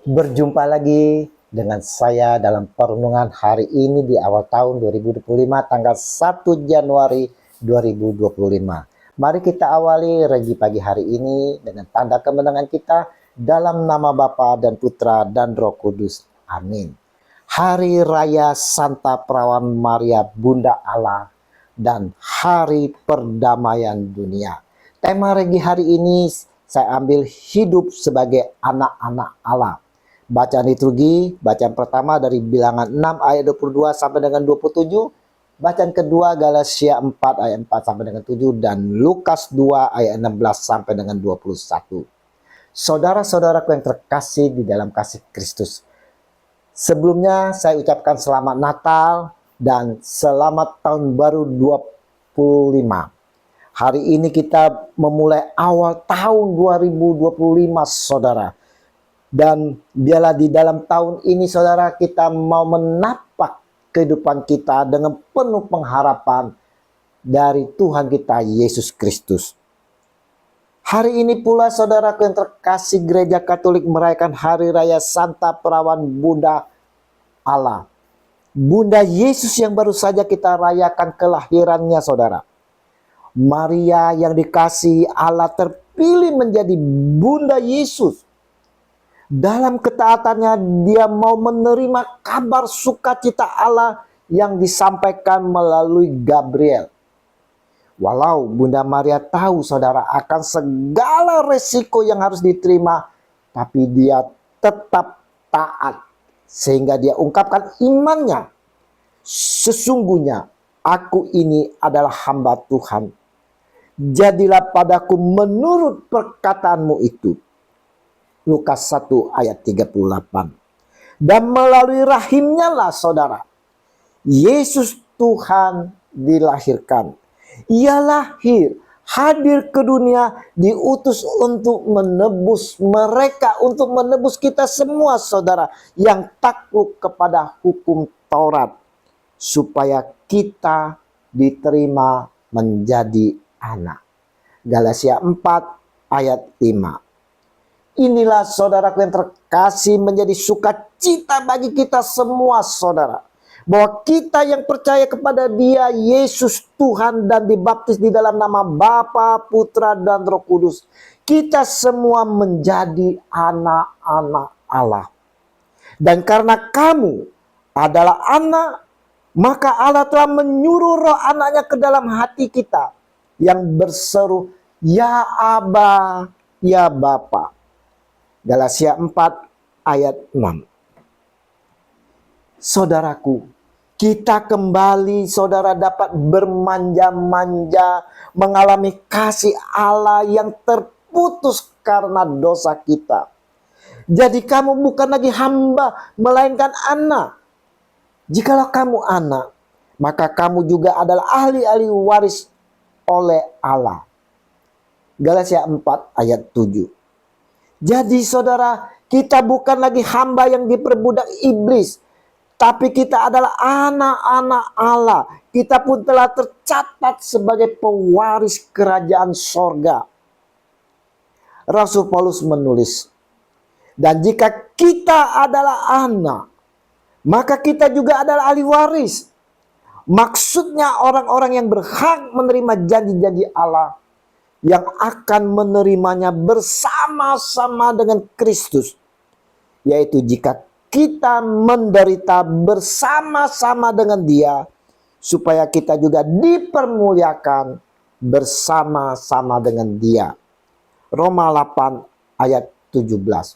Berjumpa lagi dengan saya dalam perenungan hari ini di awal tahun 2025 tanggal 1 Januari 2025. Mari kita awali regi pagi hari ini dengan tanda kemenangan kita dalam nama Bapa dan Putra dan Roh Kudus. Amin. Hari Raya Santa Perawan Maria Bunda Allah dan Hari Perdamaian Dunia. Tema regi hari ini saya ambil hidup sebagai anak-anak Allah. Bacaan liturgi, bacaan pertama dari Bilangan 6 ayat 22 sampai dengan 27. Bacaan kedua Galatia 4 ayat 4 sampai dengan 7 dan Lukas 2 ayat 16 sampai dengan 21. Saudara-saudaraku yang terkasih di dalam kasih Kristus. Sebelumnya saya ucapkan selamat Natal dan selamat tahun baru 25. Hari ini kita memulai awal tahun 2025, saudara. Dan biarlah di dalam tahun ini, saudara, kita mau menapak kehidupan kita dengan penuh pengharapan dari Tuhan kita Yesus Kristus. Hari ini pula, saudaraku yang terkasih, Gereja Katolik merayakan Hari Raya Santa Perawan Bunda Allah. Bunda Yesus yang baru saja kita rayakan kelahirannya, saudara. Maria yang dikasihi Allah terpilih menjadi Bunda Yesus. Dalam ketaatannya dia mau menerima kabar sukacita Allah yang disampaikan melalui Gabriel. Walau Bunda Maria tahu, saudara, akan segala resiko yang harus diterima, tapi dia tetap taat. Sehingga dia ungkapkan imannya. Sesungguhnya aku ini adalah hamba Tuhan. Jadilah padaku menurut perkataanmu itu. Lukas 1 ayat 38. Dan melalui rahimnya lah, saudara, Yesus Tuhan dilahirkan. Ia lahir, hadir ke dunia, diutus untuk menebus mereka, untuk menebus kita semua, saudara, yang takluk kepada hukum Taurat, supaya kita diterima menjadi anak. Galatia 4 ayat 5. Inilah, saudaraku yang terkasih, menjadi sukacita bagi kita semua, saudara, bahwa kita yang percaya kepada Dia, Yesus Tuhan, dan dibaptis di dalam nama Bapa, Putra, dan Roh Kudus, kita semua menjadi anak-anak Allah. Dan karena kamu adalah anak, maka Allah telah menyuruh roh anaknya ke dalam hati kita, yang berseru, Ya Aba, Ya Bapa. Galatia 4 ayat 6. Saudaraku, kita kembali, saudara, dapat bermanja-manja mengalami kasih Allah yang terputus karena dosa kita. Jadi kamu bukan lagi hamba, melainkan anak. Jikalau kamu anak, maka kamu juga adalah ahli-ahli waris oleh Allah. Galatia 4 ayat 7. Jadi, saudara, kita bukan lagi hamba yang diperbudak iblis, tapi kita adalah anak-anak Allah. Kita pun telah tercatat sebagai pewaris kerajaan sorga. Rasul Paulus menulis, dan jika kita adalah anak, maka kita juga adalah ahli waris. Maksudnya orang-orang yang berhak menerima janji-janji Allah, yang akan menerimanya bersama-sama dengan Kristus. Yaitu jika kita menderita bersama-sama dengan Dia, supaya kita juga dipermuliakan bersama-sama dengan Dia. Roma 8 ayat 17.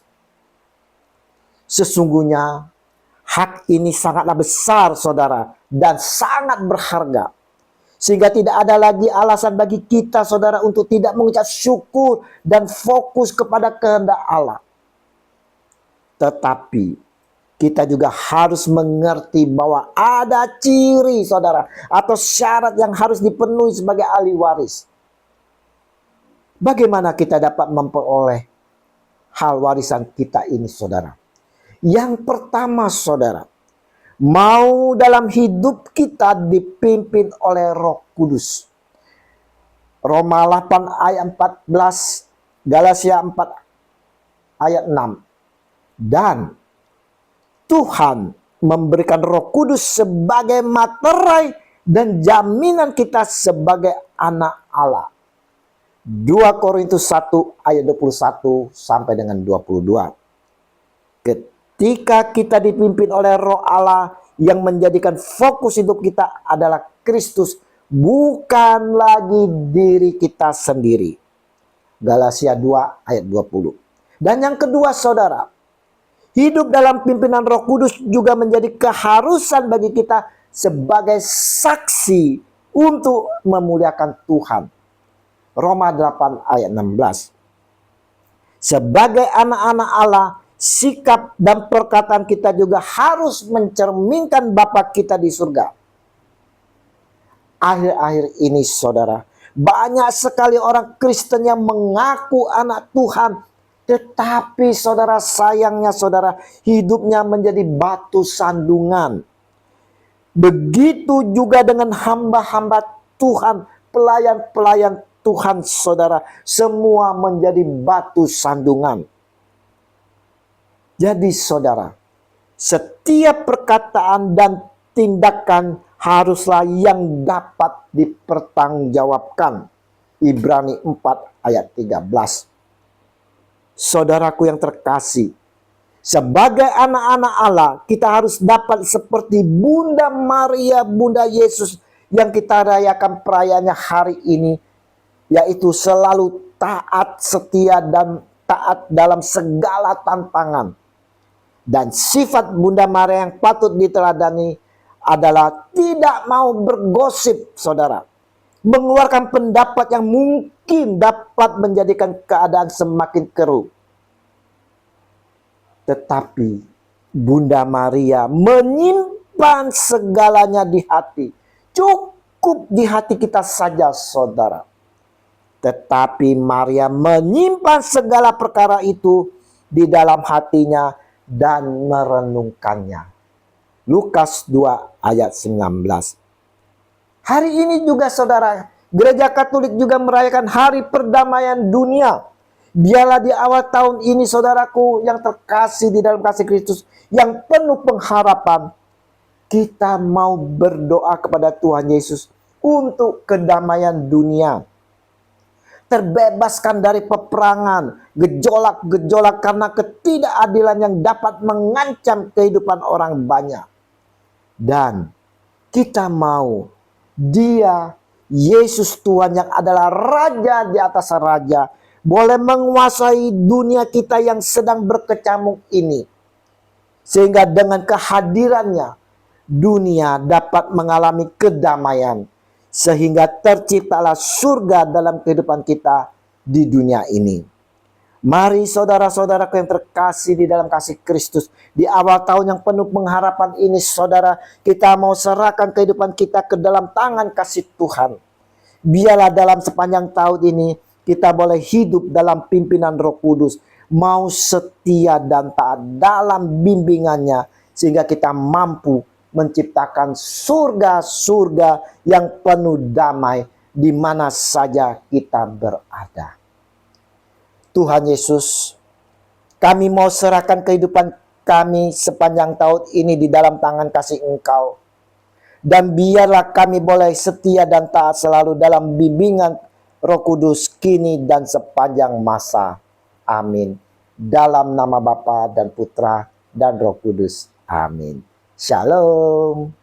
Sesungguhnya hak ini sangatlah besar, saudara, dan sangat berharga. Sehingga tidak ada lagi alasan bagi kita, saudara, untuk tidak mengucap syukur dan fokus kepada kehendak Allah. Tetapi kita juga harus mengerti bahwa ada ciri, saudara, atau syarat yang harus dipenuhi sebagai ahli waris. Bagaimana kita dapat memperoleh hal warisan kita ini, saudara? Yang pertama, saudara, mau dalam hidup kita dipimpin oleh Roh Kudus. Roma 8 ayat 14, Galatia 4 ayat 6. Dan Tuhan memberikan Roh Kudus sebagai materai dan jaminan kita sebagai anak Allah. 2 Korintus 1 ayat 21 sampai dengan 22. Ketika kita dipimpin oleh Roh Allah yang menjadikan fokus hidup kita adalah Kristus, bukan lagi diri kita sendiri. Galatia 2 ayat 20. Dan yang kedua, saudara, hidup dalam pimpinan Roh Kudus juga menjadi keharusan bagi kita sebagai saksi untuk memuliakan Tuhan. Roma 8 ayat 16. Sebagai anak-anak Allah, sikap dan perkataan kita juga harus mencerminkan Bapa kita di surga. Akhir-akhir ini, saudara, banyak sekali orang Kristen yang mengaku anak Tuhan, tetapi saudara, sayangnya saudara, hidupnya menjadi batu sandungan. Begitu juga dengan hamba-hamba Tuhan, pelayan-pelayan Tuhan, saudara, semua menjadi batu sandungan. Jadi saudara, setiap perkataan dan tindakan haruslah yang dapat dipertanggungjawabkan. Ibrani 4 ayat 13. Saudaraku yang terkasih, sebagai anak-anak Allah, kita harus dapat seperti Bunda Maria, Bunda Yesus yang kita rayakan perayaannya hari ini, yaitu selalu taat, setia, dan taat dalam segala tantangan. Dan sifat Bunda Maria yang patut diteladani adalah tidak mau bergosip, saudara. Mengeluarkan pendapat yang mungkin dapat menjadikan keadaan semakin keruh. Tetapi Bunda Maria menyimpan segalanya di hati. Cukup di hati kita saja, saudara. Tetapi Maria menyimpan segala perkara itu di dalam hatinya dan merenungkannya. Lukas 2 ayat 19. Hari ini juga saudara, Gereja Katolik juga merayakan Hari Perdamaian Dunia. Biarlah di awal tahun ini, saudaraku yang terkasih di dalam kasih Kristus, yang penuh pengharapan, kita mau berdoa kepada Tuhan Yesus untuk kedamaian dunia. Terbebaskan dari peperangan, gejolak-gejolak karena ketidakadilan yang dapat mengancam kehidupan orang banyak. Dan kita mau Dia, Yesus Tuhan yang adalah Raja di atas raja, boleh menguasai dunia kita yang sedang berkecamuk ini. Sehingga dengan kehadirannya, dunia dapat mengalami kedamaian. Sehingga terciptalah surga dalam kehidupan kita di dunia ini. Mari saudara-saudaraku yang terkasih di dalam kasih Kristus, di awal tahun yang penuh pengharapan ini, saudara, kita mau serahkan kehidupan kita ke dalam tangan kasih Tuhan. Biarlah dalam sepanjang tahun ini kita boleh hidup dalam pimpinan Roh Kudus, mau setia dan taat dalam bimbingannya, sehingga kita mampu menciptakan surga-surga yang penuh damai di mana saja kita berada. Tuhan Yesus, kami mau serahkan kehidupan kami sepanjang tahun ini di dalam tangan kasih Engkau. Dan biarlah kami boleh setia dan taat selalu dalam bimbingan Roh Kudus kini dan sepanjang masa. Amin. Dalam nama Bapa dan Putra dan Roh Kudus. Amin. Shalom.